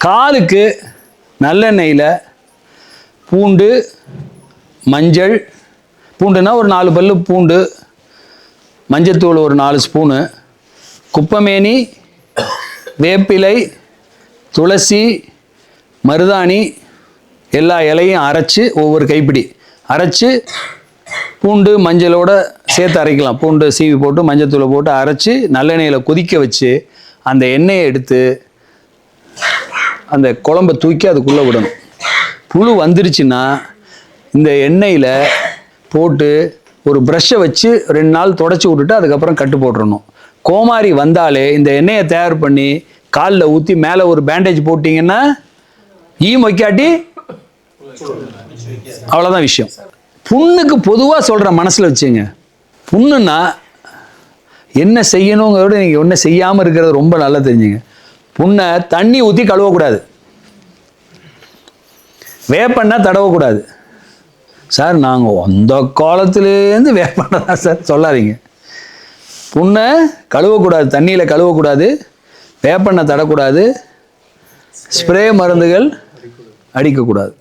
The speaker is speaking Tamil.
காலுக்கு நல்லெண்ணெயில் பூண்டு, மஞ்சள், பூண்டுனா ஒரு 4 பல்லு பூண்டு, மஞ்சத்தூள் ஒரு 4 ஸ்பூனு, குப்பமேனி, வேப்பிலை, துளசி, மருதாணி எல்லா இலையும் அரைச்சி ஒவ்வொரு கைப்பிடி அரைச்சி பூண்டு மஞ்சளோட சேர்த்து அரைக்கலாம். பூண்டு சீவி போட்டு மஞ்சத்தூளை போட்டு அரைச்சி நல்லெண்ணெயில் கொதிக்க வச்சு அந்த எண்ணெயை எடுத்து அந்த குழம்பை தூக்கி அதுக்குள்ளே விடணும். புழு வந்துருச்சுன்னா இந்த எண்ணெயில் போட்டு ஒரு ப்ரஷ்ஷை வச்சு 2 நாள் தொடச்சி விட்டுட்டு அதுக்கப்புறம் கட்டு போட்டுடணும். கோமாரி வந்தாலே இந்த எண்ணெயை தயார் பண்ணி காலில் ஊற்றி மேலே ஒரு பேண்டேஜ் போட்டிங்கன்னா வைக்காட்டி அவ்வளோதான் விஷயம். புண்ணுக்கு பொதுவாக சொல்கிற மனசில் வச்சுங்க, புண்ணுன்னா என்ன செய்யணுங்கிறத நீங்கள் ஒன்றும் செய்யாமல் இருக்கிறது ரொம்ப நல்லா தெரிஞ்சுங்க. புண்ணை தண்ணி ஊற்றி கழுவக்கூடாது, வேப்பெண்ணெய் தடவக்கூடாது. சார் நாங்கள் அந்த காலத்துலேருந்து வேப்பெண்ணெய் தான் சார் சொல்லாதீங்க. புண்ணை கழுவக்கூடாது, தண்ணியில் கழுவக்கூடாது, வேப்பெண்ணெய் தடக்கூடாது, ஸ்ப்ரே மருந்துகள் அடிக்கக்கூடாது.